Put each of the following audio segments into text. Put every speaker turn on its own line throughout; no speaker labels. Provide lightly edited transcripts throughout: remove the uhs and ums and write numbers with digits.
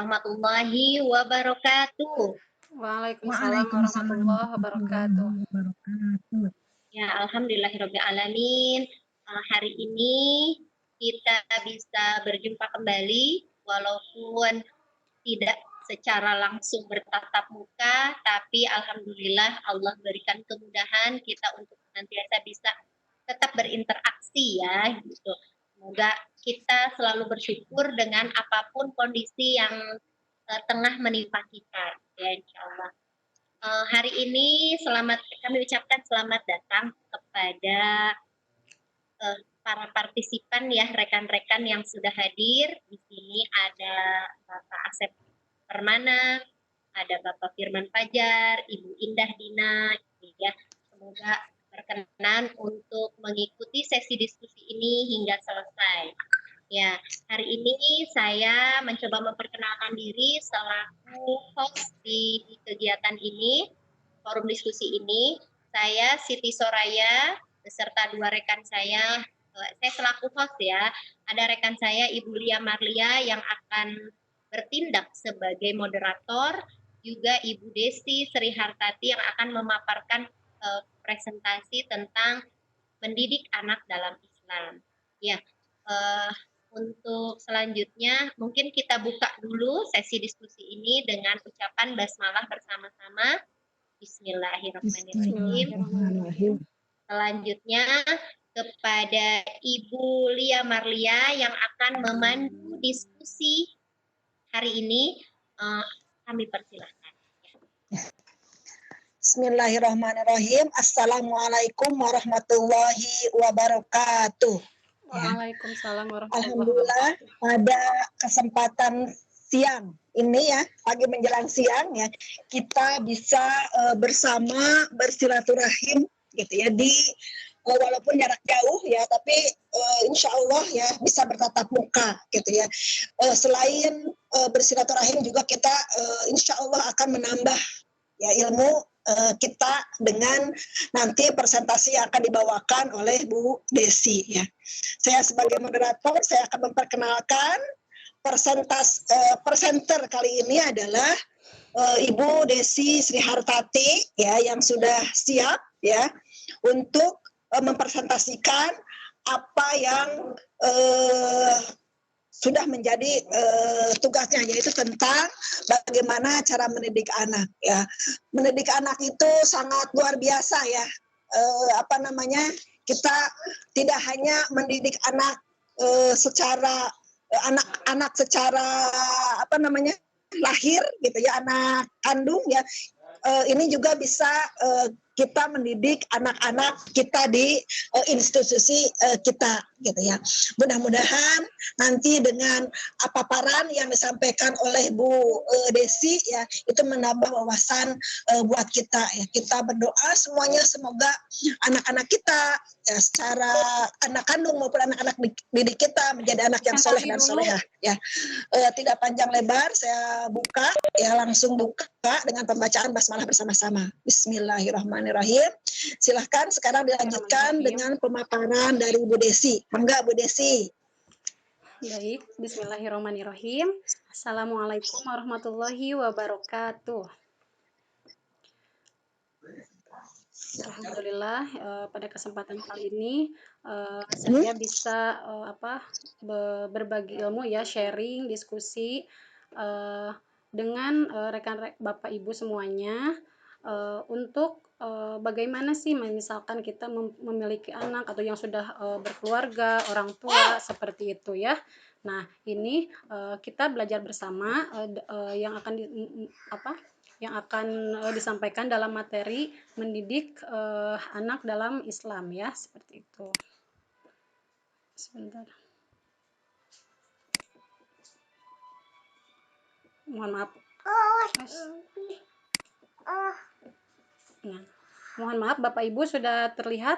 warahmatullahi wabarakatuh.
Waalaikumsalam warahmatullahi wabarakatuh.
Ya, alhamdulillahirabbil alamin. Hari ini kita bisa berjumpa kembali walaupun tidak secara langsung bertatap muka, tapi alhamdulillah Allah berikan kemudahan kita untuk senantiasa bisa tetap berinteraksi ya gitu. Semoga kita selalu bersyukur dengan apapun kondisi yang tengah menimpa kita ya insyaallah. Hari ini kami ucapkan selamat datang kepada para partisipan ya, rekan-rekan yang sudah hadir. Di sini ada Bapak Asep Permana, ada Bapak Firman Fajar, Ibu Indah Dina, ya. Semoga berkenan untuk mengikuti sesi diskusi ini hingga selesai. Ya, hari ini saya mencoba memperkenalkan diri selaku host di kegiatan ini, forum diskusi ini. Saya Siti Soraya beserta dua rekan saya selaku host ya. Ada rekan saya Ibu Lia Marlia yang akan bertindak sebagai moderator, juga Ibu Desi Sri Hartati yang akan memaparkan presentasi tentang mendidik anak dalam Islam. Ya, untuk selanjutnya mungkin kita buka dulu sesi diskusi ini dengan ucapan basmalah bersama-sama. Bismillahirrahmanirrahim. Selanjutnya kepada Ibu Lia Marlia yang akan memandu diskusi hari ini, kami persilahkan.
Bismillahirrahmanirrahim. Assalamualaikum warahmatullahi wabarakatuh.
Waalaikumsalam warahmatullahi
Alhamdulillah pada kesempatan siang ini ya, pagi menjelang siang ya, kita bisa bersama bersilaturahim gitu ya di walaupun jarak jauh ya, tapi insya Allah ya bisa bertatap muka gitu ya. Selain bersilaturahim juga kita insya Allah akan menambah ya ilmu kita dengan nanti presentasi yang akan dibawakan oleh Bu Desi ya. Saya sebagai moderator saya akan memperkenalkan presenter kali ini adalah Ibu Desi Sri Hartati ya yang sudah siap ya untuk mempresentasikan apa yang sudah menjadi tugasnya, yaitu tentang bagaimana cara mendidik anak ya. Mendidik anak itu sangat luar biasa ya. Kita tidak hanya mendidik anak secara anak-anak secara lahir gitu ya, anak kandung ya. Ini juga bisa kita mendidik anak-anak kita di institusi kita gitu ya. Mudah-mudahan nanti dengan paparan yang disampaikan oleh Bu Desi ya itu menambah wawasan buat kita ya. Kita berdoa semuanya semoga anak-anak kita ya, secara anak kandung maupun anak-anak didik kita menjadi anak yang soleh dan solehah ya. Tidak panjang lebar, saya langsung buka dengan pembacaan basmalah bersama-sama. Bismillahirrahmanirrahim. Silahkan sekarang dilanjutkan dengan pemaparan dari Bu Desi. Mangga Bu Desi.
Baik, bismillahirrahmanirrahim. Assalamualaikum warahmatullahi wabarakatuh. Alhamdulillah pada kesempatan kali ini saya bisa berbagi ilmu ya, sharing, diskusi dengan rekan Bapak Ibu semuanya untuk bagaimana sih misalkan kita memiliki anak atau yang sudah berkeluarga, orang tua seperti itu ya. Nah, ini kita belajar bersama yang akan disampaikan dalam materi mendidik anak dalam Islam ya, seperti itu. Sebentar. Mohon maaf. Nah, mohon maaf Bapak Ibu, sudah terlihat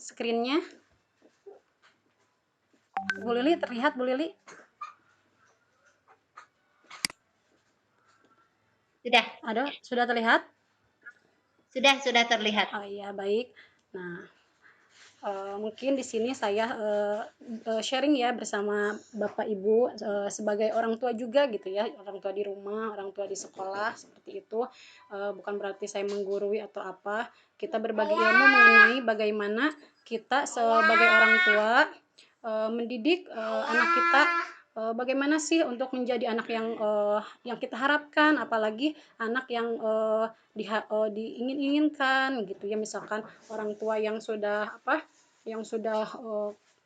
screen-nya? Bu Lili terlihat, Bu Lili?
Sudah terlihat.
Oh iya, baik. Nah, Mungkin di sini saya sharing ya bersama Bapak Ibu sebagai orang tua juga gitu ya, orang tua di rumah, orang tua di sekolah seperti itu. Bukan berarti saya menggurui atau apa. Kita berbagi ilmu mengenai bagaimana kita sebagai orang tua mendidik anak kita bagaimana sih untuk menjadi anak yang kita harapkan, apalagi anak yang diingin-inginkan gitu ya, misalkan orang tua yang sudah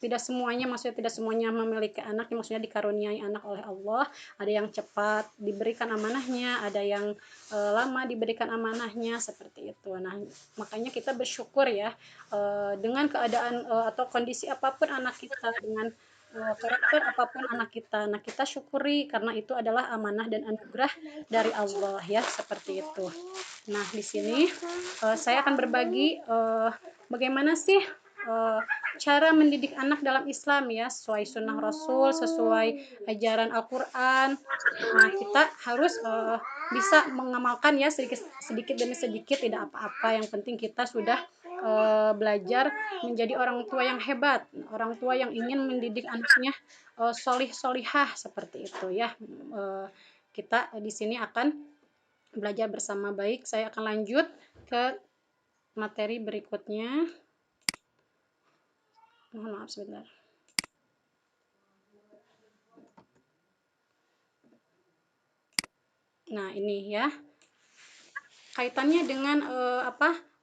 tidak semuanya, maksudnya tidak semuanya memiliki anak, maksudnya dikaruniai anak oleh Allah. Ada yang cepat diberikan amanahnya, ada yang lama diberikan amanahnya, seperti itu. Nah, makanya kita bersyukur ya dengan keadaan atau kondisi apapun anak kita, dengan karakter apapun anak kita. Nah, kita syukuri karena itu adalah amanah dan anugerah dari Allah ya, seperti itu. Nah, di sini saya akan berbagi bagaimana sih cara mendidik anak dalam Islam ya, sesuai sunnah Rasul, sesuai ajaran Al-Quran. Nah, kita harus bisa mengamalkan ya sedikit demi sedikit, tidak apa-apa. Yang penting kita sudah belajar menjadi orang tua yang hebat, orang tua yang ingin mendidik anaknya solih solihah seperti itu ya. Kita di sini akan belajar bersama. Baik, saya akan lanjut ke materi berikutnya. Mohon maaf sebentar. Nah, ini ya. Kaitannya dengan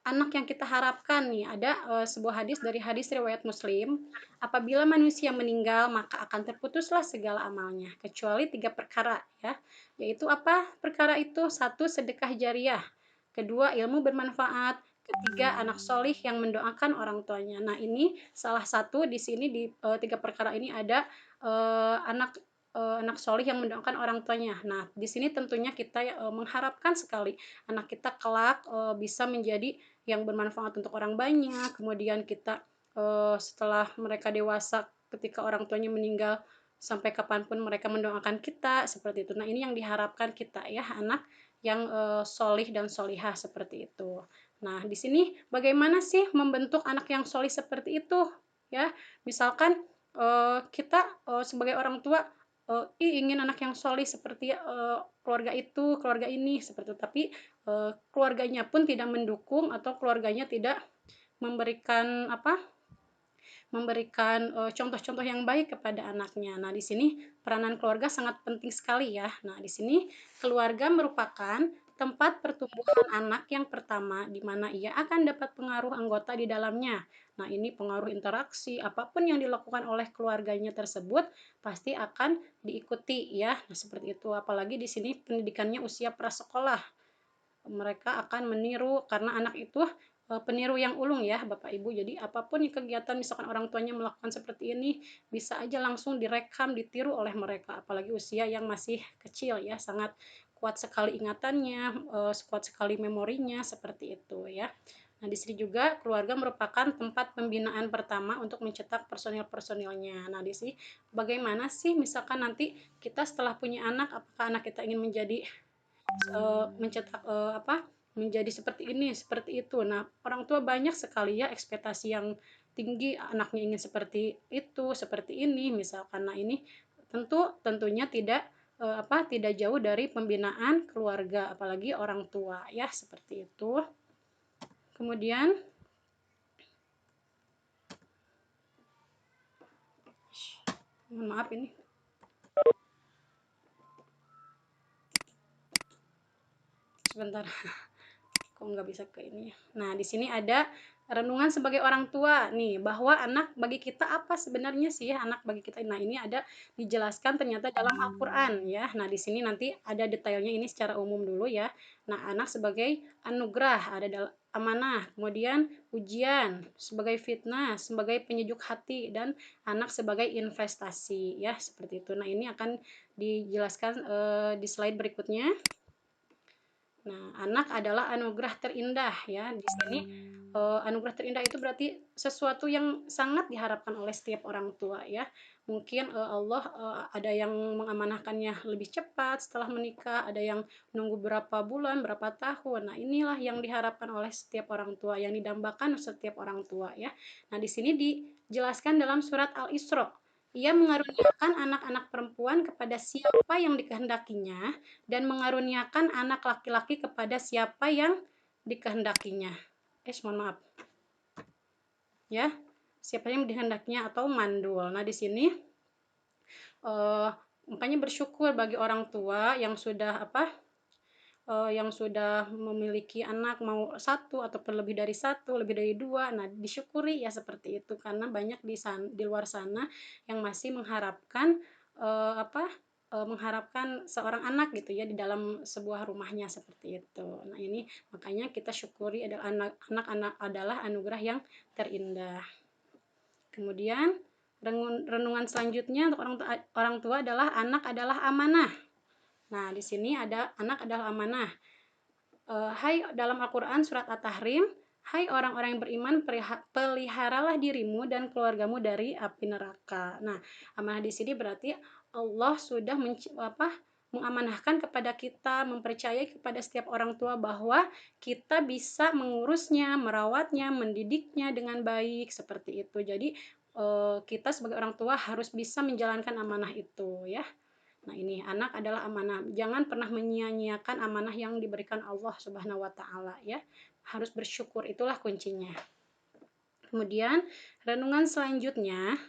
anak yang kita harapkan nih. Ada sebuah hadis dari hadis riwayat Muslim. Apabila manusia meninggal, maka akan terputuslah segala amalnya, kecuali 3 perkara ya. Yaitu apa? Perkara itu: 1, sedekah jariah; 2, ilmu bermanfaat; 3, anak solih yang mendoakan orang tuanya. Nah, ini salah satu di sini di 3 perkara ini ada anak solih yang mendoakan orang tuanya. Nah, di sini tentunya kita mengharapkan sekali anak kita kelak bisa menjadi yang bermanfaat untuk orang banyak. Kemudian kita setelah mereka dewasa, ketika orang tuanya meninggal, sampai kapanpun mereka mendoakan kita, seperti itu. Nah, ini yang diharapkan kita ya, anak yang solih dan solihah seperti itu. Nah, di sini bagaimana sih membentuk anak yang solih seperti itu ya? Misalkan kita sebagai orang tua ingin anak yang solih seperti keluarga itu, keluarga ini, seperti itu. Tapi keluarganya pun tidak mendukung, atau keluarganya tidak memberikan contoh-contoh yang baik kepada anaknya. Nah, di sini peranan keluarga sangat penting sekali ya. Nah, di sini keluarga merupakan tempat pertumbuhan anak yang pertama, di mana ia akan dapat pengaruh anggota di dalamnya. Nah, ini pengaruh interaksi, apapun yang dilakukan oleh keluarganya tersebut pasti akan diikuti ya. Nah, seperti itu. Apalagi di sini pendidikannya usia prasekolah. Mereka akan meniru, karena anak itu peniru yang ulung ya Bapak Ibu. Jadi apapun kegiatan misalkan orang tuanya melakukan seperti ini, bisa aja langsung direkam, ditiru oleh mereka. Apalagi usia yang masih kecil ya, sangat kuat sekali ingatannya, kuat sekali memorinya, seperti itu ya. Nah, di sini juga keluarga merupakan tempat pembinaan pertama untuk mencetak personil-personilnya. Nah, di sini bagaimana sih misalkan nanti kita setelah punya anak, apakah anak kita ingin menjadi mencetak menjadi seperti ini, seperti itu. Nah, orang tua banyak sekali ya ekspektasi yang tinggi, anaknya ingin seperti itu, seperti ini misalkan. Nah, ini tentunya tidak jauh dari pembinaan keluarga, apalagi orang tua ya, seperti itu. Kemudian mohon maaf ini. Sebentar. Kok nggak bisa ke ini ya. Nah, di sini ada renungan sebagai orang tua nih, bahwa anak bagi kita apa sebenarnya sih anak bagi kita. Nah, ini ada dijelaskan ternyata dalam Al-Qur'an ya. Nah, di sini nanti ada detailnya, ini secara umum dulu ya. Nah, anak sebagai anugerah, ada amanah, kemudian ujian, sebagai fitnah, sebagai penyejuk hati, dan anak sebagai investasi ya, seperti itu. Nah, ini akan dijelaskan di slide berikutnya. Nah, anak adalah anugerah terindah ya. Di sini anugerah terindah itu berarti sesuatu yang sangat diharapkan oleh setiap orang tua ya. Mungkin Allah ada yang mengamanahkannya lebih cepat setelah menikah, ada yang nunggu berapa bulan, berapa tahun. Nah, inilah yang diharapkan oleh setiap orang tua, yang didambakan setiap orang tua ya. Nah, di sini dijelaskan dalam surat Al-Isra. Ia mengaruniakan anak-anak perempuan kepada siapa yang dikehendakinya dan mengaruniakan anak laki-laki kepada siapa yang dikehendakinya. Mohon maaf. Ya, siapa yang dikehendakinya atau mandul. Nah, di sini makanya bersyukur bagi orang tua yang sudah yang sudah memiliki anak mau satu ataupun lebih dari satu, lebih dari dua. Nah, disyukuri ya seperti itu karena banyak di luar sana yang masih mengharapkan mengharapkan seorang anak gitu ya di dalam sebuah rumahnya seperti itu. Nah, ini makanya kita syukuri adalah anak-anak adalah anugerah yang terindah. Kemudian renungan selanjutnya untuk orang tua adalah anak adalah amanah. Nah, di sini ada anak adalah amanah. Hai dalam Al-Quran surat At-Tahrim, hai orang-orang yang beriman, peliharalah dirimu dan keluargamu dari api neraka. Nah, amanah di sini berarti Allah sudah mengamanahkan kepada kita, mempercayai kepada setiap orang tua bahwa kita bisa mengurusnya, merawatnya, mendidiknya dengan baik seperti itu. Jadi kita sebagai orang tua harus bisa menjalankan amanah itu ya. Nah, ini anak adalah amanah. Jangan pernah menyia-nyiakan amanah yang diberikan Allah Subhanahu wa taala ya. Harus bersyukur, itulah kuncinya. Kemudian, renungan selanjutnya,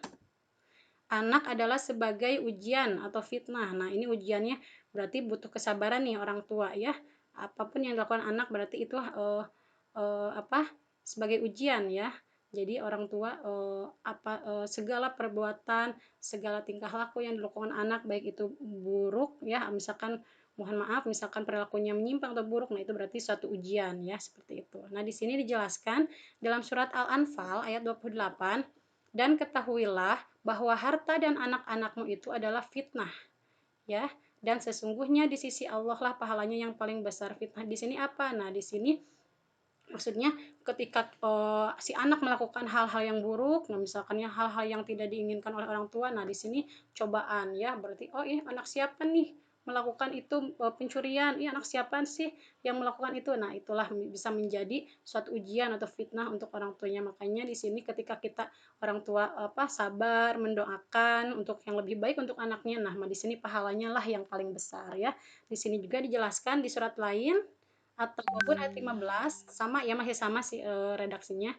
anak adalah sebagai ujian atau fitnah. Nah, ini ujiannya berarti butuh kesabaran nih orang tua ya. Apapun yang dilakukan anak berarti itu sebagai ujian ya. Jadi orang tua segala perbuatan, segala tingkah laku yang dilakukan anak baik itu buruk ya, misalkan mohon maaf misalkan perilakunya menyimpang atau buruk, nah itu berarti suatu ujian ya seperti itu. Nah, di sini dijelaskan dalam surat Al-Anfal ayat 28, dan ketahuilah bahwa harta dan anak-anakmu itu adalah fitnah ya, dan sesungguhnya di sisi Allah lah pahalanya yang paling besar. Fitnah di sini apa? Nah, di sini maksudnya ketika si anak melakukan hal-hal yang buruk, nah misalkan ya hal-hal yang tidak diinginkan oleh orang tua, nah di sini cobaan ya, berarti anak siapa nih melakukan itu, pencurian, anak siapa sih yang melakukan itu. Nah, itulah bisa menjadi suatu ujian atau fitnah untuk orang tuanya. Makanya di sini ketika kita orang tua sabar mendoakan untuk yang lebih baik untuk anaknya, nah di sini pahalanya lah yang paling besar ya. Di sini juga dijelaskan di surat lain ataupun ayat 15 sama ya, masih sama sih redaksinya.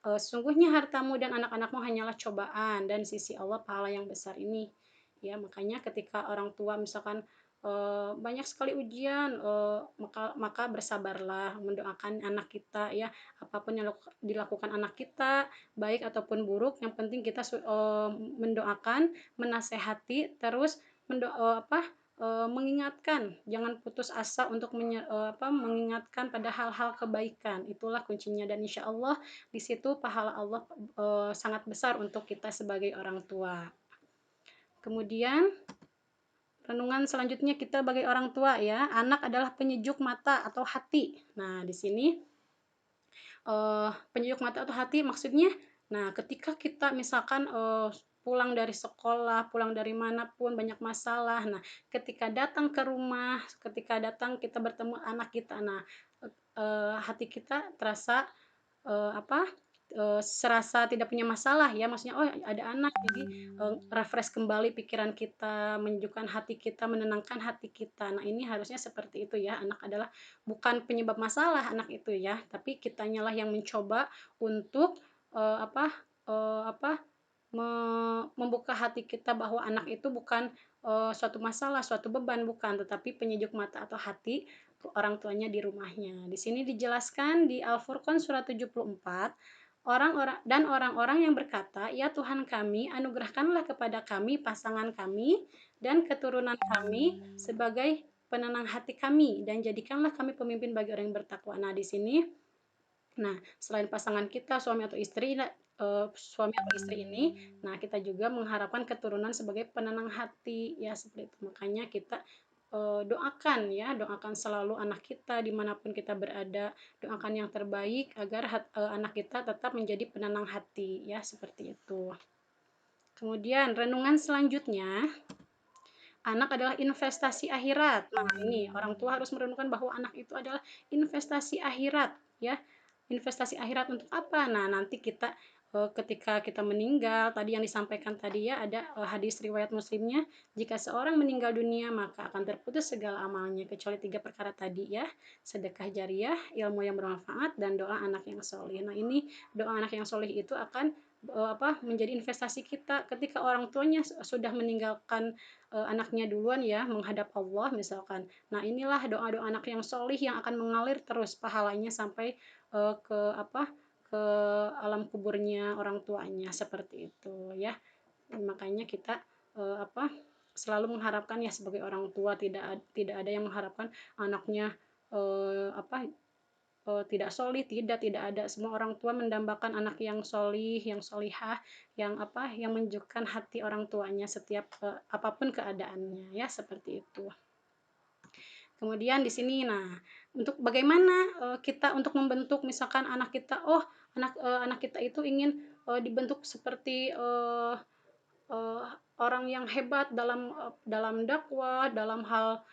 Sesungguhnya hartamu dan anak-anakmu hanyalah cobaan dan sisi Allah pahala yang besar ini ya. Makanya ketika orang tua misalkan banyak sekali ujian, maka bersabarlah mendoakan anak kita ya. Apapun yang dilakukan anak kita baik ataupun buruk, yang penting kita mendoakan, menasehati, terus mengingatkan, jangan putus asa untuk mengingatkan pada hal-hal kebaikan. Itulah kuncinya, dan insya Allah di situ pahala Allah sangat besar untuk kita sebagai orang tua. Kemudian renungan selanjutnya kita sebagai orang tua ya, anak adalah penyejuk mata atau hati. Nah, di sini penyejuk mata atau hati maksudnya, nah ketika kita misalkan pulang dari sekolah, pulang dari manapun banyak masalah, nah ketika datang ke rumah, ketika datang kita bertemu anak kita, nah hati kita terasa serasa tidak punya masalah ya, maksudnya ada anak, jadi refresh kembali pikiran kita, menyejukkan hati kita, menenangkan hati kita. Nah, ini harusnya seperti itu ya. Anak adalah bukan penyebab masalah anak itu ya, tapi kitanya lah yang mencoba untuk membuka hati kita bahwa anak itu bukan suatu masalah, suatu beban, bukan, tetapi penyejuk mata atau hati orang tuanya di rumahnya. Di sini dijelaskan di Al-Furqan surat 74, orang-orang yang berkata, "Ya Tuhan kami, anugerahkanlah kepada kami pasangan kami dan keturunan kami sebagai penenang hati kami, dan jadikanlah kami pemimpin bagi orang yang bertakwa." Nah, di sini selain pasangan kita, suami atau istri ini, nah kita juga mengharapkan keturunan sebagai penenang hati ya, seperti itu. Makanya kita doakan ya, doakan selalu anak kita dimanapun kita berada, doakan yang terbaik agar anak kita tetap menjadi penenang hati ya, seperti itu. Kemudian renungan selanjutnya, anak adalah investasi akhirat. Nah, ini orang tua harus merenungkan bahwa anak itu adalah investasi akhirat, ya. Investasi akhirat untuk apa? Nah, nanti kita ketika kita meninggal, tadi yang disampaikan tadi ya, ada hadis riwayat Muslimnya, jika seorang meninggal dunia maka akan terputus segala amalnya kecuali 3 perkara tadi ya, sedekah jariah, ilmu yang bermanfaat, dan doa anak yang soleh. Nah, ini doa anak yang soleh itu akan menjadi investasi kita ketika orang tuanya sudah meninggalkan anaknya duluan ya, menghadap Allah misalkan. Nah, inilah doa-doa anak yang solih yang akan mengalir terus pahalanya sampai ke ke alam kuburnya orang tuanya, seperti itu ya. Makanya kita selalu mengharapkan ya, sebagai orang tua tidak ada yang mengharapkan anaknya tidak solih, tidak ada. Semua orang tua mendambakan anak yang solih, yang solihah, yang menunjukkan hati orang tuanya setiap apapun keadaannya ya, seperti itu. Kemudian di sini, nah, untuk bagaimana kita untuk membentuk misalkan anak kita, anak kita itu ingin dibentuk seperti orang yang hebat dalam dakwah, dalam hal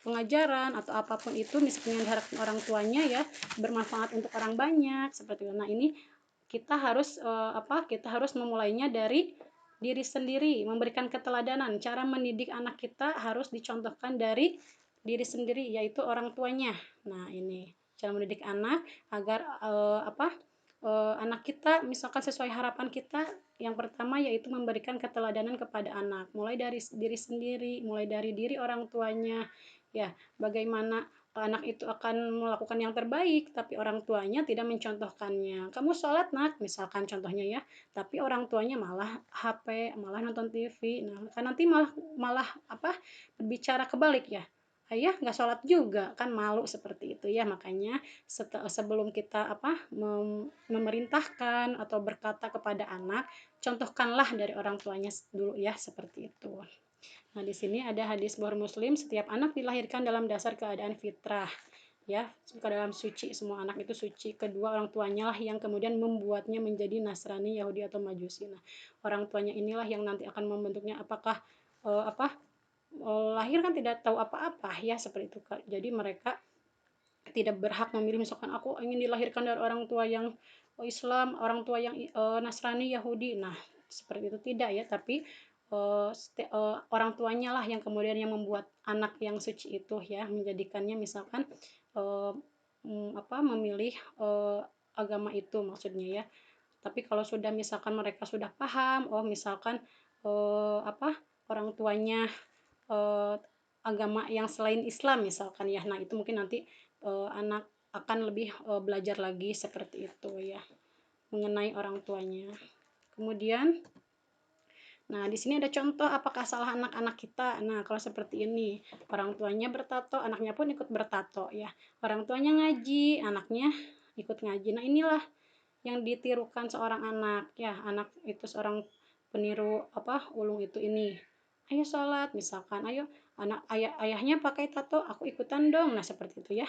pengajaran atau apapun itu misalnya yang diharapkan orang tuanya ya, bermanfaat untuk orang banyak seperti itu. Nah, ini kita harus memulainya dari diri sendiri, memberikan keteladanan. Cara mendidik anak kita harus dicontohkan dari diri sendiri, yaitu orang tuanya. Nah, ini cara mendidik anak agar anak kita misalkan sesuai harapan kita. Yang pertama yaitu memberikan keteladanan kepada anak, mulai dari diri sendiri, mulai dari diri orang tuanya ya, bagaimana anak itu akan melakukan yang terbaik tapi orang tuanya tidak mencontohkannya. Kamu sholat nak misalkan contohnya ya, tapi orang tuanya malah HP, malah nonton TV. Nah, kan nanti malah berbicara kebalik ya, ayah nggak sholat juga, kan malu seperti itu ya. Makanya sebelum kita memerintahkan atau berkata kepada anak, contohkanlah dari orang tuanya dulu ya, seperti itu. Nah, di sini ada hadis Bukhari Muslim, setiap anak dilahirkan dalam dasar keadaan fitrah ya, ke dalam suci, semua anak itu suci. Kedua, orang tuanya lah yang kemudian membuatnya menjadi Nasrani, Yahudi atau Majusi. Nah, orang tuanya inilah yang nanti akan membentuknya. Apakah lahir kan tidak tahu apa-apa ya, seperti itu. Jadi mereka tidak berhak memilih, misalkan aku ingin dilahirkan dari orang tua yang Islam, orang tua yang Nasrani, Yahudi. Nah, seperti itu tidak ya, tapi orang tuanya lah yang kemudian yang membuat anak yang suci itu ya, menjadikannya misalkan memilih agama itu maksudnya ya. Tapi kalau sudah misalkan mereka sudah paham, misalkan orang tuanya agama yang selain Islam misalkan ya, nah itu mungkin nanti anak akan lebih belajar lagi seperti itu ya, mengenai orang tuanya. Kemudian, nah di sini ada contoh apakah salah anak-anak kita. Nah, kalau seperti ini, orang tuanya bertato, anaknya pun ikut bertato ya. Orang tuanya ngaji, anaknya ikut ngaji. Nah, inilah yang ditirukan seorang anak ya. Anak itu seorang peniru ulung itu ini. Ayo sholat misalkan, ayo ayahnya pakai tato, aku ikutan dong. Nah, seperti itu ya.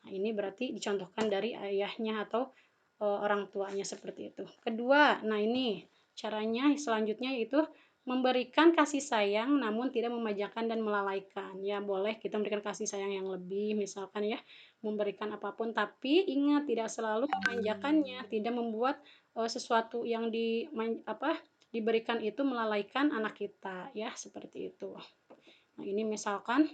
Nah, ini berarti dicontohkan dari ayahnya atau orang tuanya, seperti itu. Kedua, nah ini caranya selanjutnya yaitu memberikan kasih sayang namun tidak memanjakan dan melalaikan. Ya, boleh kita memberikan kasih sayang yang lebih misalkan ya, memberikan apapun, tapi ingat tidak selalu memanjakannya, tidak membuat sesuatu yang diberikan itu melalaikan anak kita ya, seperti itu. Nah, ini misalkan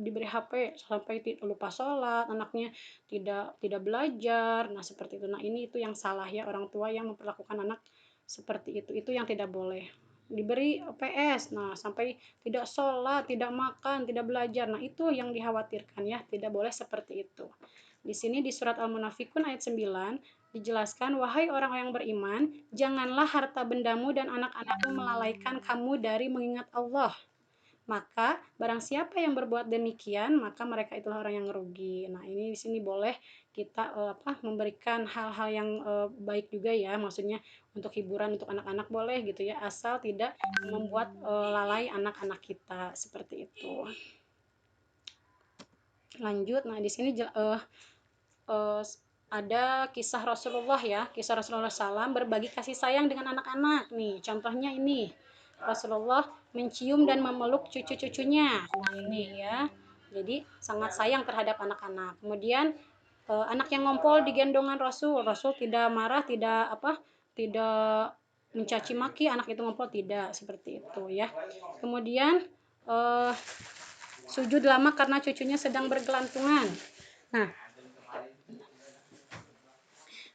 diberi HP sampai lupa sholat, anaknya tidak belajar. Nah, seperti itu. Nah, ini itu yang salah ya, orang tua yang memperlakukan anak seperti itu yang tidak boleh. Diberi PS, nah sampai tidak sholat, tidak makan, tidak belajar. Nah, itu yang dikhawatirkan ya, tidak boleh seperti itu. Di sini di surat Al-Munafikun ayat 9 dijelaskan, wahai orang yang beriman, janganlah harta bendamu dan anak-anakmu melalaikan kamu dari mengingat Allah. Maka barang siapa yang berbuat demikian, maka mereka itulah orang yang merugi. Nah, ini di sini boleh kita memberikan hal-hal yang baik juga ya, maksudnya untuk hiburan untuk anak-anak boleh gitu ya, asal tidak membuat lalai anak-anak kita seperti itu. Lanjut, nah di sini ada kisah Rasulullah ya, kisah Rasulullah SAW berbagi kasih sayang dengan anak-anak nih. Contohnya ini, Rasulullah mencium dan memeluk cucu-cucunya. Nah ini ya, jadi sangat sayang terhadap anak-anak. Kemudian anak yang ngompol di gendongan Rasul tidak marah, tidak mencaci maki anak itu ngompol, tidak seperti itu ya. Kemudian sujud lama karena cucunya sedang bergelantungan. Nah,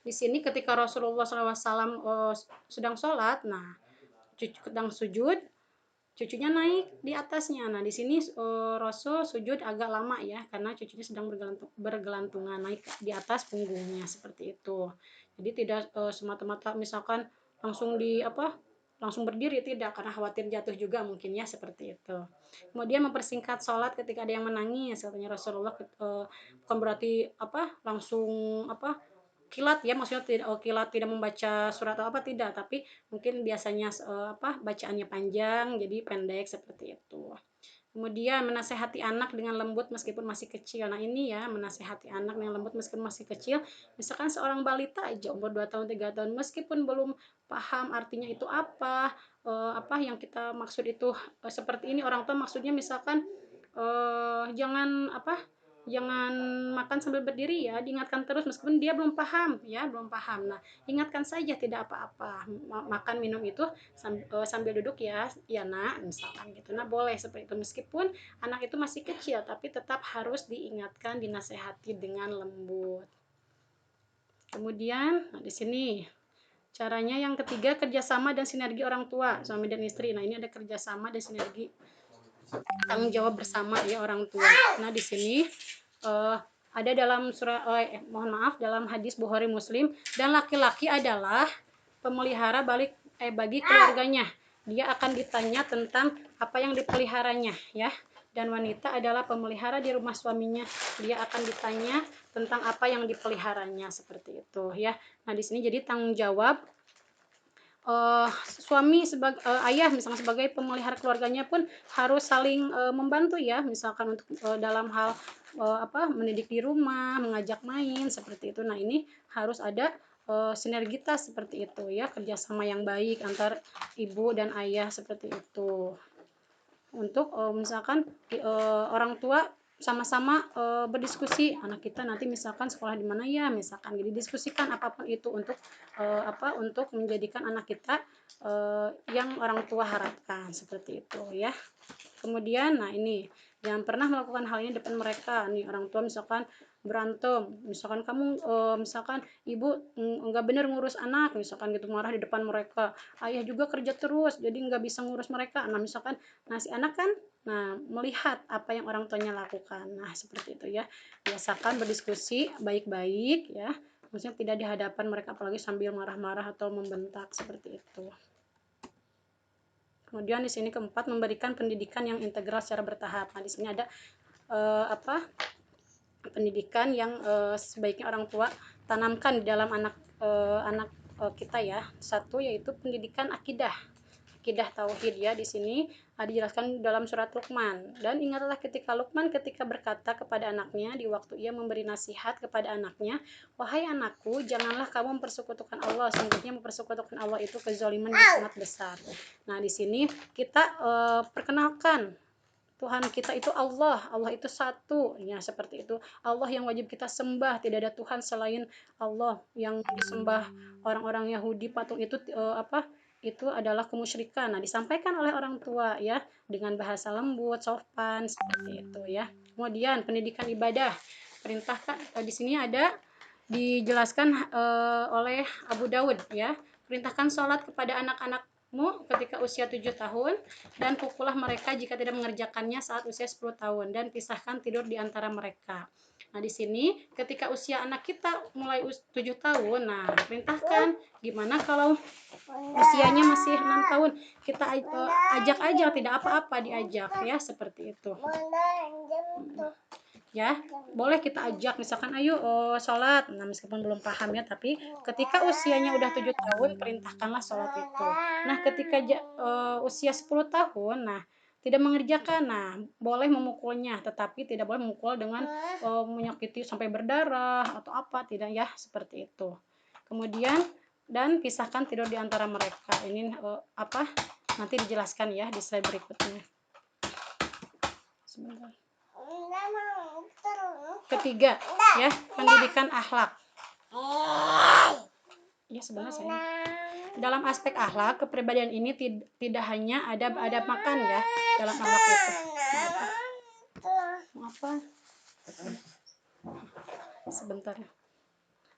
di sini ketika Rasulullah SAW sedang sholat, nah sedang sujud, cucunya naik di atasnya. Nah di sini Rasul sujud agak lama ya, karena cucunya sedang bergelantungan naik di atas punggungnya seperti itu. Jadi tidak semata-mata misalkan langsung berdiri, tidak, karena khawatir jatuh juga mungkin ya, seperti itu. Kemudian mempersingkat sholat ketika ada yang menangis, katanya Rasulullah bukan berarti langsung kilat ya, maksudnya kilat tidak membaca surat atau tidak, tapi mungkin biasanya bacaannya panjang jadi pendek seperti itu. Kemudian menasehati anak dengan lembut meskipun masih kecil. Nah ini ya, menasehati anak dengan lembut meskipun masih kecil. Misalkan seorang balita aja umur 2 tahun 3 tahun meskipun belum paham artinya itu apa yang kita maksud itu seperti ini, orang tua maksudnya misalkan jangan makan sambil berdiri ya, diingatkan terus meskipun dia belum paham. Nah, ingatkan saja tidak apa-apa, makan minum itu sambil duduk ya nak, misalkan gitu. Nah, boleh seperti itu meskipun anak itu masih kecil, tapi tetap harus diingatkan, dinasehati dengan lembut. Kemudian di sini caranya yang ketiga, kerjasama dan sinergi orang tua, suami dan istri. Nah, ini ada kerjasama dan sinergi tanggung jawab bersama ya orang tua. Nah, di sini ada dalam dalam hadis Bukhari Muslim, dan laki-laki adalah pemelihara bagi keluarganya. Dia akan ditanya tentang apa yang dipeliharanya ya. Dan wanita adalah pemelihara di rumah suaminya. Dia akan ditanya tentang apa yang dipeliharanya, seperti itu ya. Nah, di sini jadi tanggung jawab suami sebagai ayah misalnya sebagai pemelihara keluarganya pun harus saling membantu ya, misalkan untuk dalam hal mendidik di rumah, mengajak main seperti itu. Nah, ini harus ada sinergitas seperti itu ya, kerjasama yang baik antar ibu dan ayah seperti itu. Untuk misalkan orang tua sama-sama berdiskusi, anak kita nanti misalkan sekolah di mana ya, misalkan jadi diskusikan apapun itu untuk menjadikan anak kita yang orang tua harapkan, seperti itu ya. Kemudian nah ini jangan pernah melakukan hal ini depan mereka nih, orang tua misalkan berantem, misalkan kamu misalkan ibu nggak benar ngurus anak, misalkan gitu, marah di depan mereka. Ayah juga kerja terus jadi nggak bisa ngurus mereka. Nah, misalkan si anak kan melihat apa yang orang tuanya lakukan. Nah, seperti itu ya, biasakan berdiskusi baik-baik ya, maksudnya tidak di hadapan mereka apalagi sambil marah-marah atau membentak, seperti itu. Kemudian di sini keempat, memberikan pendidikan yang integral secara bertahap. Nah, di sini ada pendidikan yang sebaiknya orang tua tanamkan di dalam anak kita ya. Satu yaitu pendidikan akidah tauhid ya. Di sini dijelaskan dalam surat Luqman. Dan ingatlah ketika Luqman berkata kepada anaknya di waktu ia memberi nasihat kepada anaknya, wahai anakku, janganlah kamu mempersekutukan Allah, sungguhnya mempersekutukan Allah itu kezaliman yang sangat besar. Nah, di sini kita perkenalkan Tuhan kita itu Allah itu satu ya, seperti itu. Allah yang wajib kita sembah, tidak ada Tuhan selain Allah. Yang disembah orang-orang Yahudi patung itu itu adalah kemusyrikan. Nah, disampaikan oleh orang tua ya dengan bahasa lembut, sopan, seperti itu ya. Kemudian pendidikan ibadah, perintahkan di sini ada dijelaskan oleh Abu Daud ya. Perintahkan sholat kepada anak-anak ketika usia 7 tahun dan pukullah mereka jika tidak mengerjakannya saat usia 10 tahun dan pisahkan tidur di antara mereka. Nah, di sini ketika usia anak kita mulai 7 tahun, nah perintahkan gimana kalau usianya masih 6 tahun, kita ajak aja, tidak apa-apa diajak ya, seperti itu. Ya, boleh kita ajak misalkan ayo sholat, nah meskipun belum paham ya, tapi ketika usianya udah 7 tahun perintahkanlah sholat itu. Nah, ketika usia 10 tahun, nah tidak mengerjakan, nah boleh memukulnya, tetapi tidak boleh memukul dengan menyakiti sampai berdarah atau apa, tidak ya, seperti itu. Kemudian dan pisahkan tidur di antara mereka. Ini nanti dijelaskan ya di slide berikutnya. Sebentar. Ketiga ya, pendidikan akhlak. Ya, sebenarnya saya dalam aspek akhlak kepribadian ini tidak hanya ada makan ya dalam akhlak itu. Apa? Sebentar.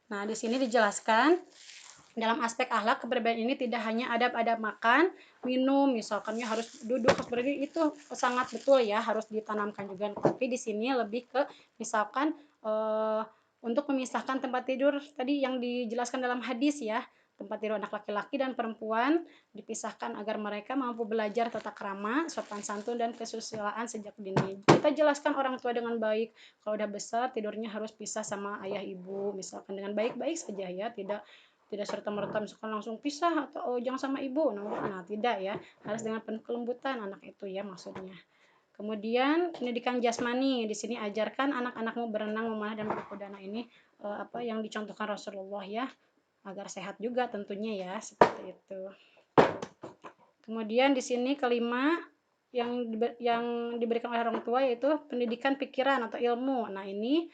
Nah, di sini dijelaskan dalam aspek akhlak kepribadian ini tidak hanya adab-adab makan, minum, misalkannya harus duduk berdiri, itu sangat betul ya, harus ditanamkan juga. Tapi di sini lebih ke misalkan untuk memisahkan tempat tidur tadi yang dijelaskan dalam hadis ya, tempat tidur anak laki-laki dan perempuan dipisahkan agar mereka mampu belajar tata krama, sopan santun dan kesusilaan sejak dini. Kita jelaskan orang tua dengan baik, kalau udah besar tidurnya harus pisah sama ayah ibu, misalkan dengan baik-baik saja ya, tidak serta-merta misalkan langsung pisah atau jangan sama ibu. Nah, tidak ya, harus dengan penuh kelembutan anak itu ya maksudnya. Kemudian pendidikan jasmani, di sini ajarkan anak-anakmu berenang, memanah dan berkuda. Nah, ini yang dicontohkan Rasulullah ya, agar sehat juga tentunya ya, seperti itu. Kemudian di sini kelima yang diberikan oleh orang tua yaitu pendidikan pikiran atau ilmu. Nah, ini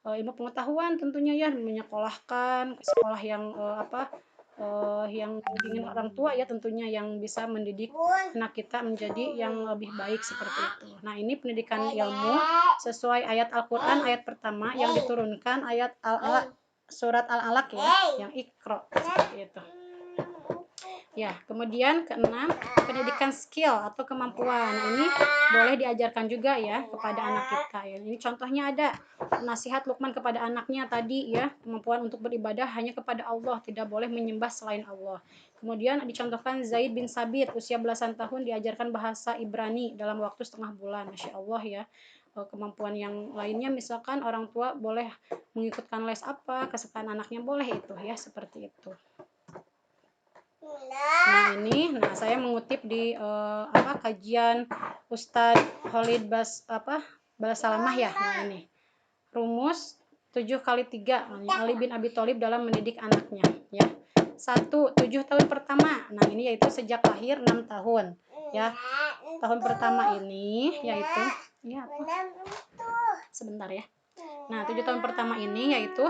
ilmu pengetahuan tentunya ya, menyekolahkan ke sekolah yang yang ingin orang tua ya, tentunya yang bisa mendidik anak kita menjadi yang lebih baik seperti itu. Nah, ini pendidikan ilmu sesuai ayat Al-Qur'an ayat pertama yang diturunkan ayat surat Al-Alaq ya, yang Iqra seperti itu. Ya, kemudian keenam, pendidikan skill atau kemampuan. Nah, ini boleh diajarkan juga ya kepada anak kita ya. Ini contohnya ada nasihat Luqman kepada anaknya tadi ya, kemampuan untuk beribadah hanya kepada Allah, tidak boleh menyembah selain Allah. Kemudian dicontohkan Zaid bin Sabit, usia belasan tahun diajarkan bahasa Ibrani dalam waktu setengah bulan. Masya Allah ya. Kemampuan yang lainnya misalkan orang tua boleh mengikutkan les apa, kesukaan anaknya boleh itu ya, seperti itu. Nah, ini saya mengutip di kajian Ustadz Khalid Basalamah ya. Nah, ini rumus 7 kali 3 Ali bin Abi Thalib dalam mendidik anaknya ya. 1, 7 tahun pertama. Nah, ini yaitu sejak lahir 6 tahun ya. Tahun pertama ini yaitu sebentar ya. Nah, 7 tahun pertama ini yaitu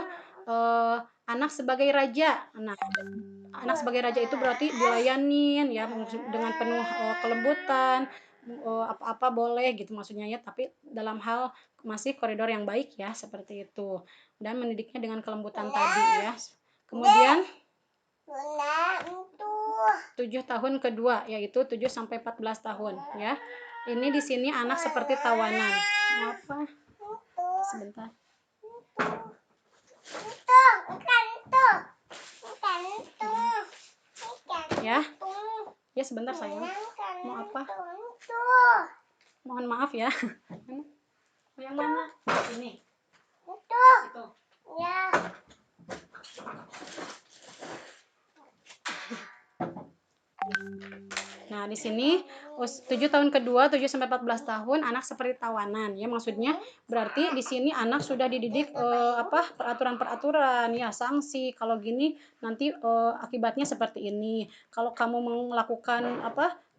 anak sebagai raja. Nah, anak sebagai raja itu berarti dilayanin ya dengan penuh kelembutan, apa-apa boleh gitu maksudnya ya, tapi dalam hal masih koridor yang baik ya, seperti itu. Dan mendidiknya dengan kelembutan tadi ya. Kemudian 7 tahun kedua yaitu 7 sampai 14 tahun ya. Ini di sini anak seperti tawanan. Apa? Sebentar. Ya sebentar sayang. Mau apa? Mohon maaf ya. Yang mana? Ini. Itu. Ya. Nah, di sini 7 tahun kedua 7 sampai 14 tahun anak seperti tawanan ya, maksudnya berarti di sini anak sudah dididik peraturan-peraturan ya, sanksi kalau gini nanti akibatnya seperti ini. Kalau kamu melakukan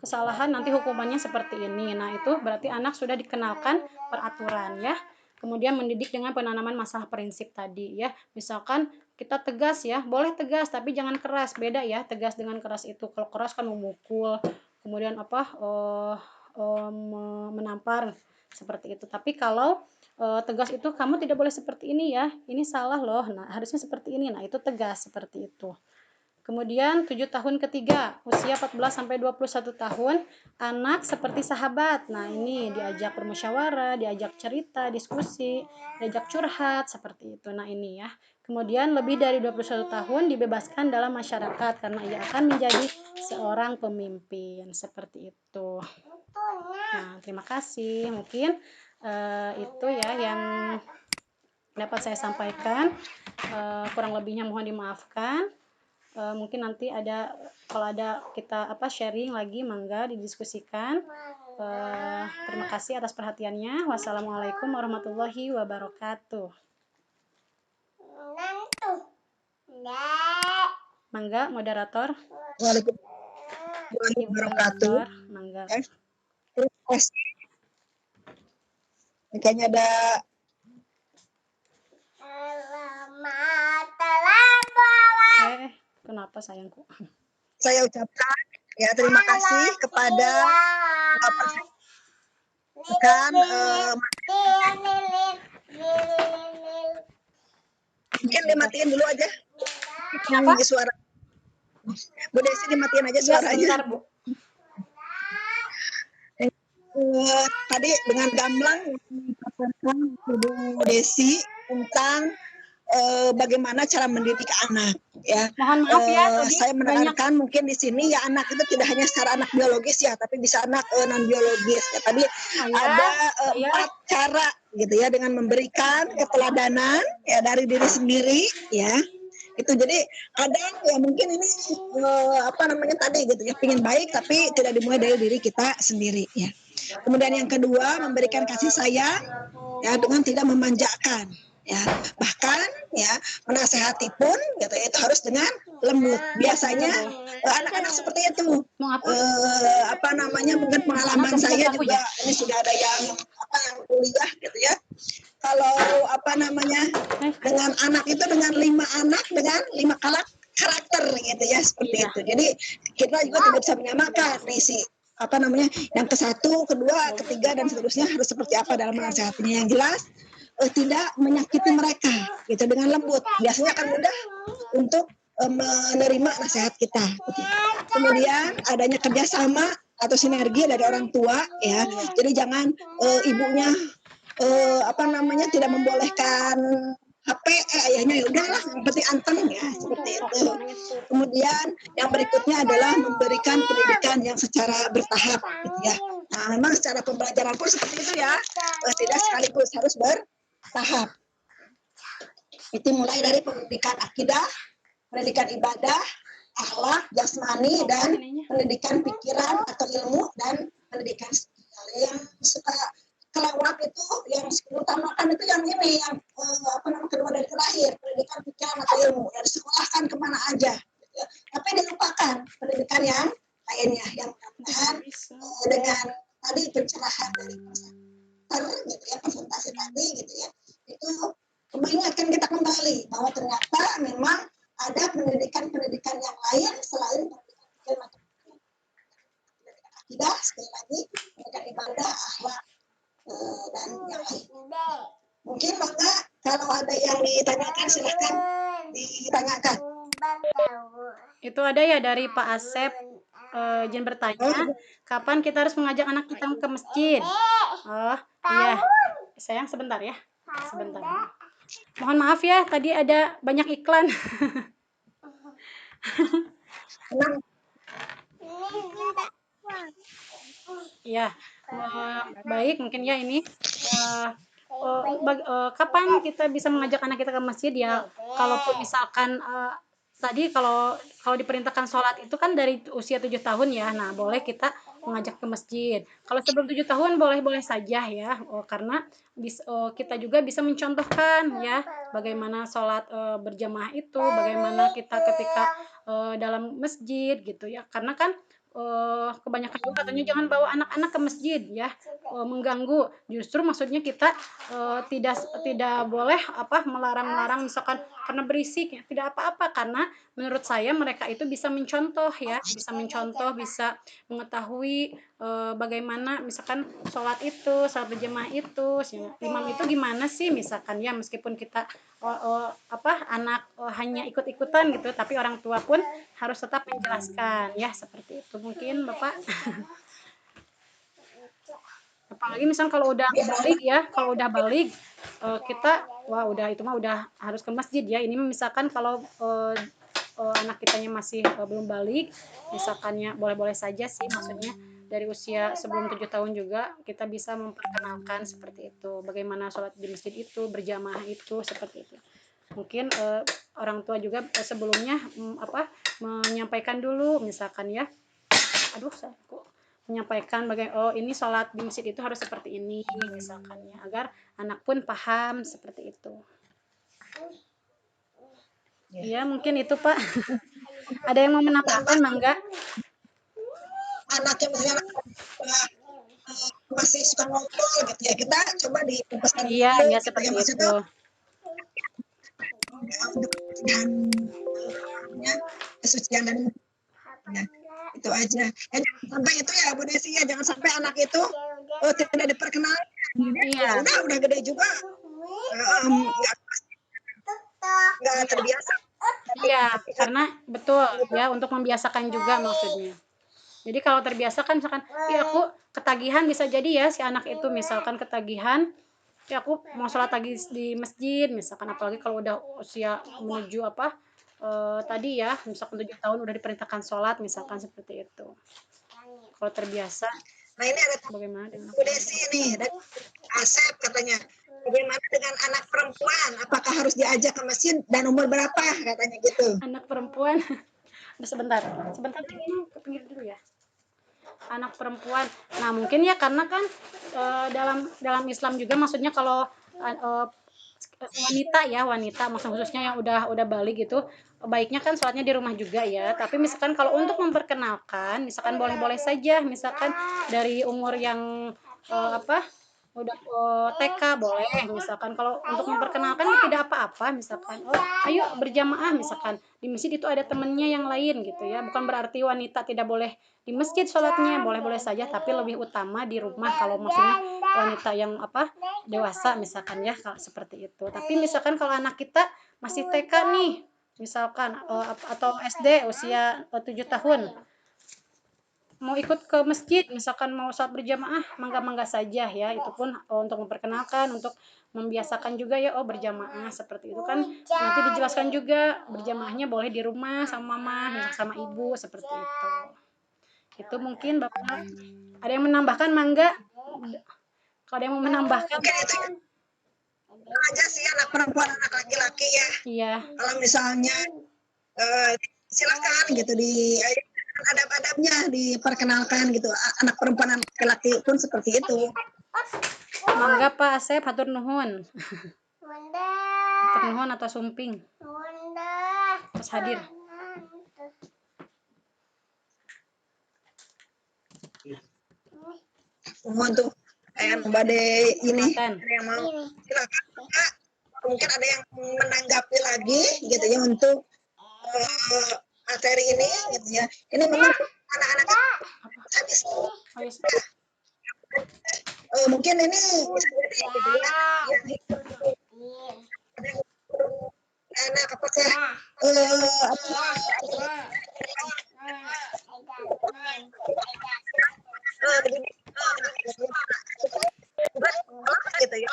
kesalahan nanti hukumannya seperti ini. Nah, itu berarti anak sudah dikenalkan peraturan ya. Kemudian mendidik dengan penanaman masalah prinsip tadi ya. Misalkan kita tegas ya, boleh tegas tapi jangan keras, beda ya tegas dengan keras itu. Kalau keras kan memukul, kemudian menampar seperti itu. Tapi kalau tegas itu kamu tidak boleh seperti ini ya, ini salah loh, nah harusnya seperti ini, nah itu tegas seperti itu. Kemudian 7 tahun ketiga, usia 14 sampai 21 tahun, anak seperti sahabat. Nah, ini diajak bermusyawarah, diajak cerita, diskusi, diajak curhat seperti itu. Nah, ini ya. Kemudian lebih dari 21 tahun dibebaskan dalam masyarakat karena ia akan menjadi seorang pemimpin. Seperti itu. Nah, terima kasih. Mungkin itu ya yang dapat saya sampaikan. Kurang lebihnya mohon dimaafkan. Mungkin nanti kalau ada kita sharing lagi, mangga didiskusikan. Terima kasih atas perhatiannya. Wassalamualaikum warahmatullahi wabarakatuh. Mangga moderator.
Waalaikumsalam
Ibu
wabarakatuh.
moderator, mangga.
Terima kasih. Kayaknya ada
Kenapa sayangku?
saya ucapkan ya terima kasih kepada rekan mungkin dimatiin dulu aja.
Kenapa?
Suara Bu Desi dimatiin aja
Ya,
suaranya.
sebentar, Bu.
Tadi dengan gamblang dipaparkan Bu Desi tentang bagaimana cara mendidik anak ya.
Mohon maaf ya, tadi
Saya
banyak.
menekankan mungkin di sini ya anak itu tidak hanya secara anak biologis ya, tapi bisa anak non biologis ya. Tadi ada 4 cara gitu ya dengan memberikan keteladanan ya dari diri sendiri ya. Itu jadi kadang ya mungkin ini tadi gitu ya, pingin baik tapi tidak dimulai dari diri kita sendiri ya. Kemudian yang kedua, memberikan kasih sayang ya dengan tidak memanjakan ya. Bahkan ya menasehati pun gitu ya, itu harus dengan lembut. Biasanya anak-anak seperti itu. Mungkin pengalaman saya juga ini sudah ada yang kuliah gitu ya. Kalau dengan anak itu dengan 5 anak dengan 5 karakter gitu ya, seperti itu. Jadi kita juga tidak bisa menyamakan isi yang ke-1, ke-2, ke-3 dan seterusnya harus seperti apa dalam menasehatinya. Yang jelas tidak menyakiti mereka gitu dengan lembut. Biasanya akan mudah untuk menerima nasihat kita gitu. Kemudian adanya kerjasama atau sinergi dari orang tua ya. Jadi jangan ibunya tidak membolehkan HP, ayahnya ya udahlah, yang penting anteng ya, seperti itu. Kemudian yang berikutnya adalah memberikan pendidikan yang secara bertahap gitu ya. Nah, memang secara pembelajaran pun seperti itu ya, tidak sekaligus, harus bertahap. Itu mulai dari pendidikan akidah, pendidikan ibadah, akhlak, jasmani, dan pendidikan pikiran atau ilmu, dan pendidikan sosial. Yang suka kelewat itu, yang utamakan itu yang ini, yang kedua dari terakhir, pendidikan pikiran atau ilmu, yang disekolahkan kemana aja, gitu ya. Tapi dilupakan pendidikan yang lainnya, yang mudah-mudahan dengan tadi pencerahan dari presentasi tadi gitu ya, itu mengingatkan kita kembali bahwa ternyata memang ada pendidikan yang lain selain pendidikan pikiran atau pendidikan akidah, sekali lagi pendidikan ibadah, akhlak, dan yang lain. Mungkin maka kalau ada yang ditanyakan silahkan ditanyakan.
Itu ada ya dari Pak Asep, izin bertanya, kapan kita harus mengajak anak kita ke masjid? Oh iya, sayang sebentar ya, sebentar. Mohon maaf ya, tadi ada banyak iklan. Ya, baik mungkin ya ini. Kapan kita bisa mengajak anak kita ke masjid ya? Kalaupun misalkan tadi kalau diperintahkan sholat itu kan dari usia 7 tahun ya. Nah, boleh kita mengajak ke masjid. Kalau sebelum 7 tahun boleh-boleh saja ya. Karena kita juga bisa mencontohkan ya bagaimana sholat berjamaah itu, bagaimana kita ketika dalam masjid gitu ya. Karena kan kebanyakan juga katanya jangan bawa anak-anak ke masjid ya, mengganggu. Justru maksudnya kita tidak boleh melarang misalkan karena berisik ya, tidak apa-apa, karena menurut saya mereka itu bisa mencontoh ya, bisa mencontoh, bisa mengetahui bagaimana misalkan sholat berjamaah itu, imam itu gimana sih misalkan ya, meskipun kita anak hanya ikut-ikutan gitu, tapi orang tua pun harus tetap menjelaskan ya, seperti itu mungkin Bapak. Apalagi misal kalau udah balik ya, kalau udah balik kita wah udah itu mah udah harus ke masjid ya. Ini misalkan kalau anak kitanya masih belum balik, misalkannya boleh-boleh saja sih, maksudnya dari usia sebelum 7 tahun juga kita bisa memperkenalkan seperti itu, bagaimana sholat di masjid itu, berjamaah itu, seperti itu. Mungkin orang tua juga sebelumnya menyampaikan dulu misalkan ya, aduh saya kok menyampaikan ini sholat di masjid itu harus seperti ini misalkan ya, agar anak pun paham seperti itu. Ya mungkin itu Pak. Ada yang mau menambahkan Mangga?
Anaknya misalnya masih suka ngobrol gitu ya, kita coba dipesan
Iya
dulu
ya
gitu
seperti
ya,
itu.
maksudnya dan kesucian dan ya, itu aja. Jangan sampai itu ya Bu Desi ya, jangan sampai anak itu tidak diperkenalkan.
Iya.
Udah gede juga nggak terbiasa.
Iya, karena betul ya, untuk membiasakan juga maksudnya. Jadi kalau terbiasa kan misalkan, ya aku ketagihan, bisa jadi ya si anak itu misalkan ketagihan, ya aku mau sholat lagi di masjid misalkan, apalagi kalau udah usia menuju tadi ya, misalkan 7 tahun udah diperintahkan sholat misalkan, seperti itu. Kalau terbiasa.
Nah ini ada
Bagaimana dengan
Bu Desi nih, dan Asep katanya, bagaimana dengan anak perempuan? Apakah harus diajak ke masjid dan umur berapa katanya gitu?
anak perempuan? sebentar ke pinggir dulu ya. Anak perempuan, nah mungkin ya karena kan dalam Islam juga, maksudnya kalau wanita maksud khususnya yang udah balik gitu, baiknya kan sholatnya di rumah juga ya. Tapi misalkan kalau untuk memperkenalkan, misalkan boleh-boleh saja, misalkan dari umur yang udah TK boleh, misalkan kalau untuk memperkenalkan tidak apa-apa, misalkan ayo berjamaah, misalkan di masjid itu ada temennya yang lain gitu ya, bukan berarti wanita tidak boleh di masjid sholatnya, boleh-boleh saja, tapi lebih utama di rumah kalau maksudnya wanita yang dewasa misalkan ya, kalau seperti itu. Tapi misalkan kalau anak kita masih TK nih misalkan atau SD usia 7 tahun, mau ikut ke masjid misalkan mau sholat berjamaah, mangga-mangga saja ya, itu pun untuk memperkenalkan, untuk membiasakan juga ya, berjamaah seperti itu kan. Nanti dijelaskan juga berjamaahnya boleh di rumah sama mama, sama ibu, seperti itu mungkin Bapak. Ada yang menambahkan Mangga? Kalau ada yang mau menambahkan?
Aja sih anak perempuan, anak laki-laki ya.
Iya.
Kalau misalnya silakan gitu, di adab-adabnya diperkenalkan gitu. Anak perempuan, anak laki-laki pun seperti itu.
Mangga Pak Asep, hatur nuhun. Hatur nuhun atau sumping. Terus hadir.
Mohon tuh badai ini,
Silakan.
ada yang mau silakan. Mungkin ada yang menanggapi lagi gitu ya untuk materi ini gitu ya. Ini memang anak-anak habis mungkin ini bisa jadi gitu ya. Anak apakah gitu ya.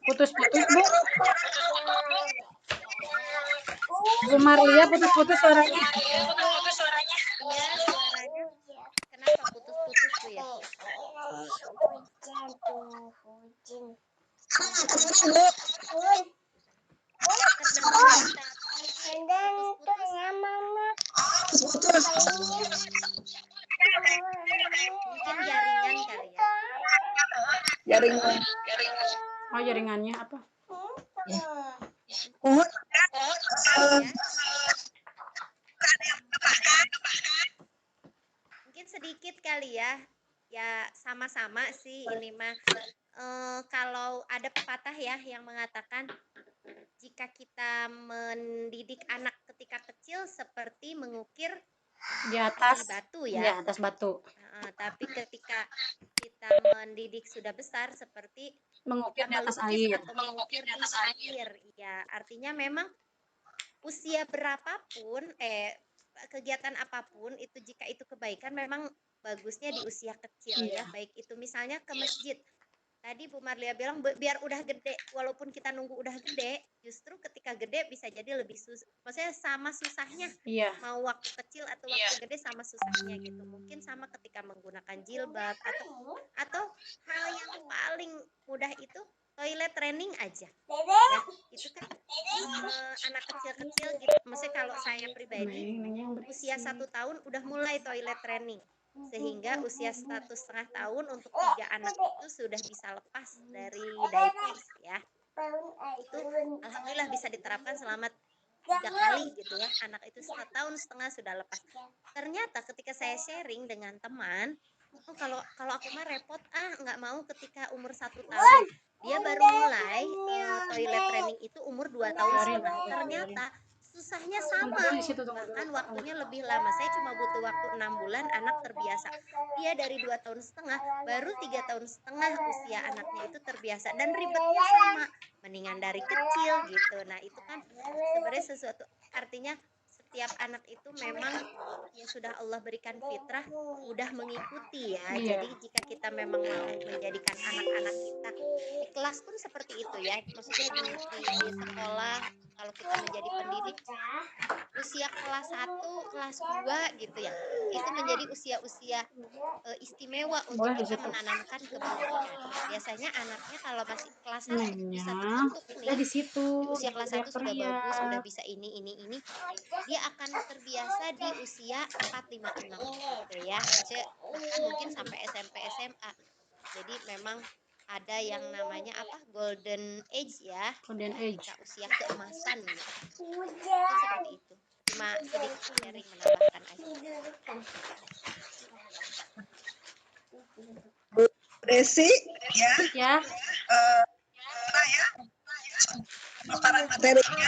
Putus-putus Bu. Bu Marlia, putus-putus suaranya.
Kenapa putus-putus tuh ya? Mungkin jaringan kali ya.
Jaringan.
Oh, jaringannya apa?
Mungkin sedikit kali ya. Ya sama-sama sih ini mah kalau ada pepatah ya yang mengatakan jika kita mendidik anak ketika kecil seperti mengukir
Di atas
batu
di
ya.
atas batu.
Tapi ketika kita mendidik sudah besar seperti
Mengukir di
kita
atas
melukis
air.
atau mengukir di air. Ya, artinya memang usia berapapun kegiatan apapun itu jika itu kebaikan memang bagusnya di usia kecil ya. Baik itu misalnya ke masjid. Tadi Bu Marlia bilang biar udah gede, walaupun kita nunggu udah gede, justru ketika gede bisa jadi lebih maksudnya sama susahnya.
Iya.
Mau waktu kecil atau waktu gede sama susahnya gitu. Mungkin sama ketika menggunakan jilbab atau hal yang paling mudah itu toilet training aja. Ya, itu kan anak kecil-kecil gitu. Maksudnya kalau saya pribadi usia 1 tahun udah mulai toilet training. Sehingga usia 1,5 tahun untuk 3 anak itu sudah bisa lepas dari diapers ya. Itu alhamdulillah bisa diterapkan selama 3 kali gitu ya. Anak itu 1,5 tahun sudah lepas. Ternyata ketika saya sharing dengan teman, kalau aku mah repot nggak mau ketika umur 1 tahun. Dia baru mulai toilet training itu umur 2,5 tahun. Ternyata susahnya sama, bahkan waktunya lebih lama. Saya cuma butuh waktu 6 bulan anak terbiasa. Dia dari 2,5 tahun baru 3,5 tahun usia anaknya itu terbiasa dan ribetnya sama, mendingan dari kecil gitu. Nah itu kan sebenarnya sesuatu, artinya setiap anak itu memang yang sudah Allah berikan fitrah udah mengikuti ya. Jadi jika kita memang mau menjadikan anak-anak kita di kelas pun seperti itu ya, maksudnya di sekolah kalau kita menjadi pendidik usia kelas 1, kelas 2 gitu ya, itu menjadi usia-usia istimewa untuk kita menanamkan kebaikan. Biasanya anaknya kalau masih kelas 1 bisa terbentuk nih,
di situ.
di usia kelas 1 sudah bagus, sudah bisa ini, dia akan terbiasa di usia 4, 5, 6 gitu ya. Maksudnya bahkan mungkin sampai SMP, SMA. Jadi memang ada yang namanya golden age ya, ketika usia keemasan gitu. Itu seperti itu. Cuma sedikit sharing menambahkan aja.
Bu Desi ya. Pemaparan materinya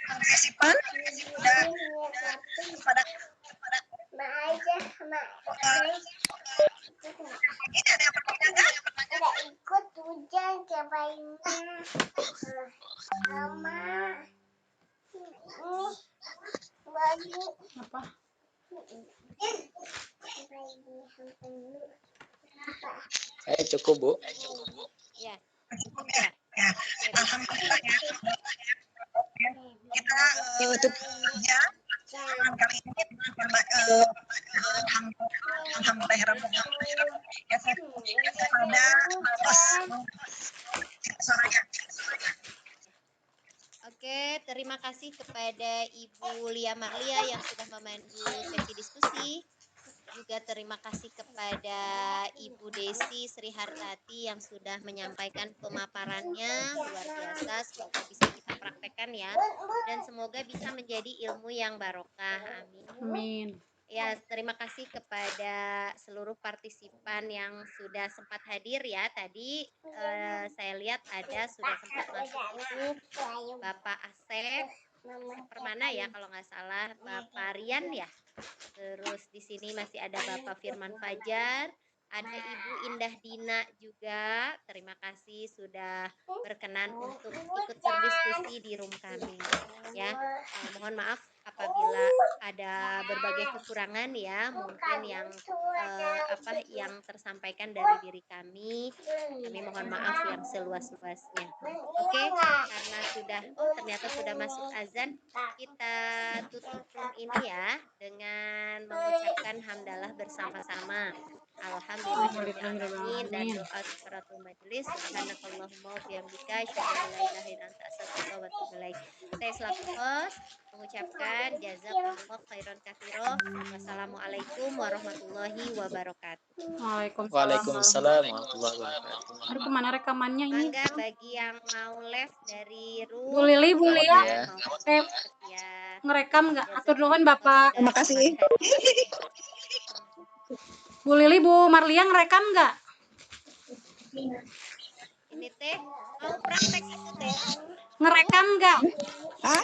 partisipan dan pada ini ada yang bertanya nggak?
Udah ikut hujan cobainnya sama ini bagi
Apa?
Cukup Bu.
Ya.
Alhamdulillah ya. Kita tutup saja kali ini alhamdulillah ya, saya pada suaranya.
Oke, terima kasih kepada Ibu Lia Marlia yang sudah memandu sesi diskusi. Juga terima kasih kepada Ibu Desi Sri Hartati yang sudah menyampaikan pemaparannya, luar biasa. Semoga bisa kita praktekkan ya, dan semoga bisa menjadi ilmu yang barokah. Amin. Ya, terima kasih kepada seluruh partisipan yang sudah sempat hadir ya. Tadi saya lihat ada sudah sempat masuk itu Bapak Asep Permana ya kalau nggak salah, Bapak Rian ya. Terus di sini masih ada Bapak Firman Fajar, ada Ibu Indah Dina juga. Terima kasih sudah berkenan untuk ikut berdiskusi di room kami. Ya, mohon maaf apabila ada berbagai kekurangan ya, mungkin yang yang tersampaikan dari diri kami mohon maaf yang seluas-luasnya. Oke, karena ternyata sudah masuk azan, kita tutup room ini ya dengan mengucapkan hamdalah bersama-sama. Alhamdulillahirrahmanirrahim, dan doa kafaratul majelis. Subhanakallahumma wa bihamdika asyhadu an la ilaha illa anta astaghfiruka wa atubu ilaik. Saya selaku host mengucapkan jazakumullah khairan katsiran. Wassalamualaikum warahmatullahi wabarakatuh.
Waalaikumsalam warahmatullahi wabarakatuh.
Aduh, kemana rekamannya ini?
Mangga bagi yang mau live dari room.
Bu Lili, Bu Lia,
ya.
ngerekam nggak? Atur nuhun Bapak.
Terima kasih.
Bu Lili, Bu Marlia ngerekam nggak?
Ini teh mau praktek itu teh.
Ngerekam nggak?
Hah?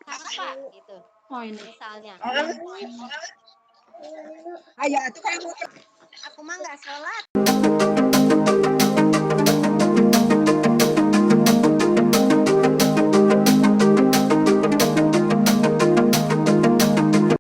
Apa gitu.
Oh ini.
Misalnya.
Ayo, itu kayak mau
Aku mah nggak sholat.